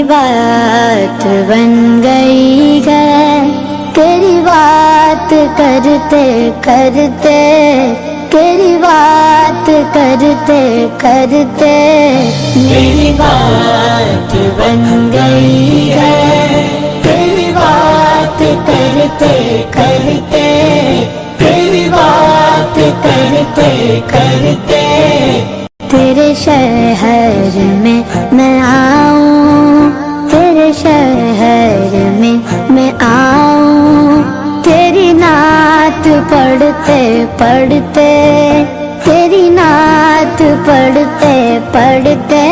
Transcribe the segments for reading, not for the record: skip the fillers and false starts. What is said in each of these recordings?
بات بن گئی ہے، تیری بات کرتے کرتے، تیری بات کرتے کرتے میری بات بن گئی ہے، تیری بات کرتے کرتے، تیری بات کرتے کرتے تیرے شہر میں آؤں، تیرے شہر میں آؤں، تیری نعت پڑھتے پڑھتے، تیری نعت پڑھتے پڑھتے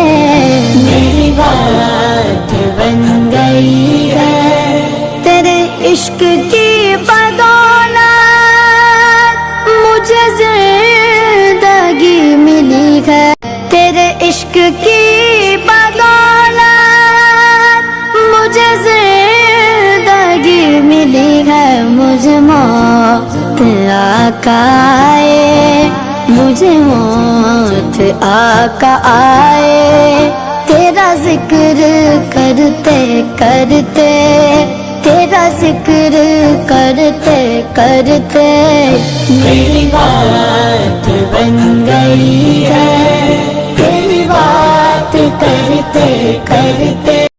میری بات بن گئی ہے، تیرے عشق کی بدولت مجھے زندگی ملی ہے، تیرے عشق کی بدولت مجھے زندگی ملی ہے، مجھے موت آقا آئے، مجھے موت آقا آئے، تیرا ذکر کرتے کرتے، تیرا ذکر کرتے کرتے میری بات بن گئی ہے، تیری بات کرتے کرتے